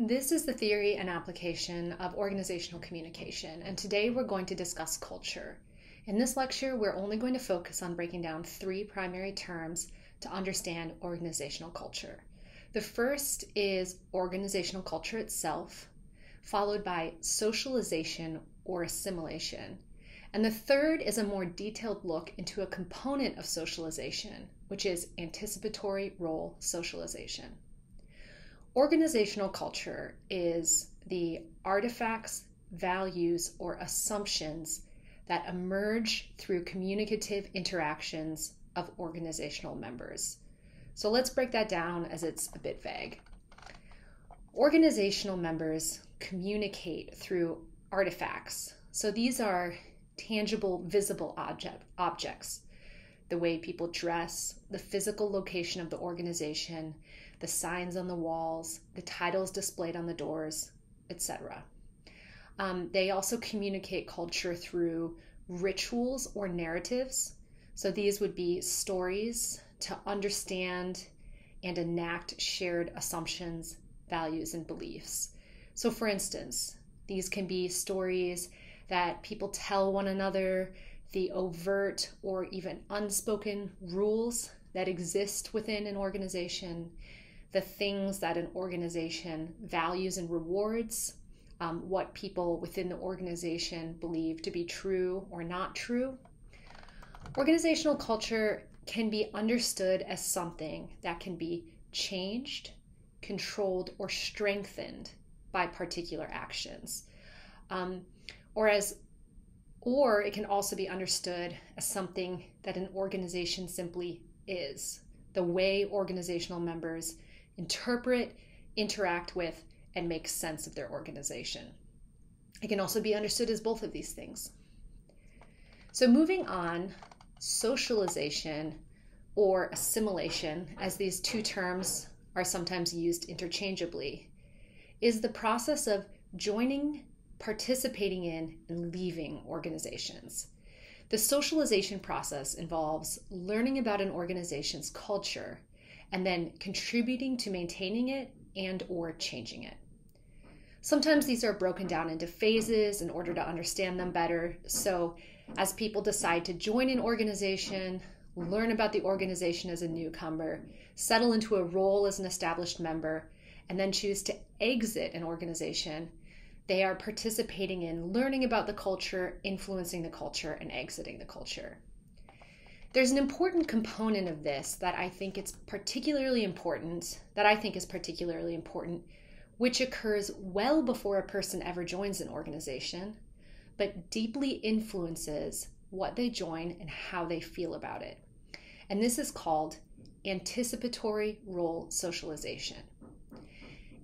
This is the theory and application of organizational communication, and today we're going to discuss culture. In this lecture, we're only going to focus on breaking down three primary terms to understand organizational culture. The first is organizational culture itself, followed by socialization or assimilation. And the third is a more detailed look into a component of socialization, which is anticipatory role socialization. Organizational culture is the artifacts, values, or assumptions that emerge through communicative interactions of organizational members. So let's break that down as it's a bit vague. Organizational members communicate through artifacts. So these are tangible, visible objects. The way people dress, the physical location of the organization, the signs on the walls, the titles displayed on the doors, etc. They also communicate culture through rituals or narratives. So these would be stories to understand and enact shared assumptions, values, and beliefs. So for instance, these can be stories that people tell one another, the overt or even unspoken rules that exist within an organization, the things that an organization values and rewards, what people within the organization believe to be true or not true. Organizational culture can be understood as something that can be changed, controlled, or strengthened by particular actions. Or it can also be understood as something that an organization simply is, the way organizational members interpret, interact with, and make sense of their organization. It can also be understood as both of these things. So moving on, socialization or assimilation, as these two terms are sometimes used interchangeably, is the process of joining, participating in, and leaving organizations. The socialization process involves learning about an organization's culture and then contributing to maintaining it and or changing it. Sometimes these are broken down into phases in order to understand them better. So as people decide to join an organization, learn about the organization as a newcomer, settle into a role as an established member, and then choose to exit an organization, they are participating in learning about the culture, influencing the culture, and exiting the culture. There's an important component of this that I think is particularly important, which occurs well before a person ever joins an organization, but deeply influences what they join and how they feel about it. And this is called anticipatory role socialization.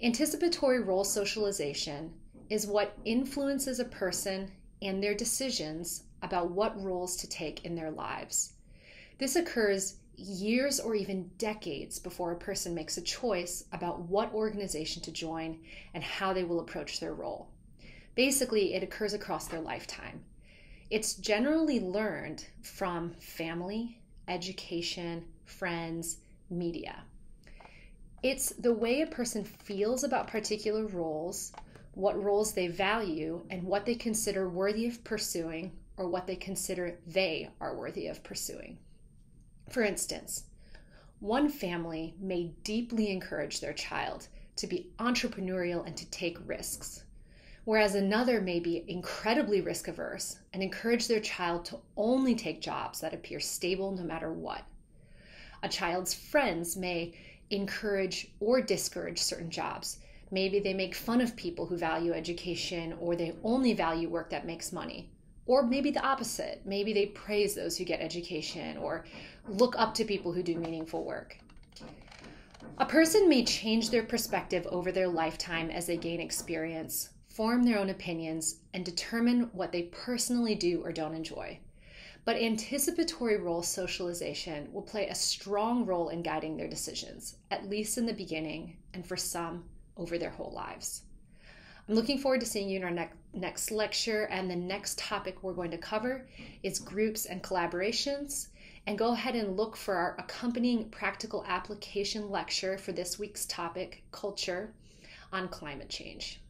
Anticipatory role socialization is what influences a person and their decisions about what roles to take in their lives. This occurs years or even decades before a person makes a choice about what organization to join and how they will approach their role. Basically, it occurs across their lifetime. It's generally learned from family, education, friends, media. It's the way a person feels about particular roles, what roles they value, and what they consider worthy of pursuing, or what they consider they are worthy of pursuing. For instance, one family may deeply encourage their child to be entrepreneurial and to take risks, whereas another may be incredibly risk averse and encourage their child to only take jobs that appear stable no matter what. A child's friends may encourage or discourage certain jobs. Maybe they make fun of people who value education, or they only value work that makes money. Or maybe the opposite. Maybe they praise those who get education or look up to people who do meaningful work. A person may change their perspective over their lifetime as they gain experience, form their own opinions, and determine what they personally do or don't enjoy. But anticipatory role socialization will play a strong role in guiding their decisions, at least in the beginning, and for some, over their whole lives. I'm looking forward to seeing you in our next lecture, and the next topic we're going to cover is groups and collaborations. And go ahead and look for our accompanying practical application lecture for this week's topic, culture, on climate change.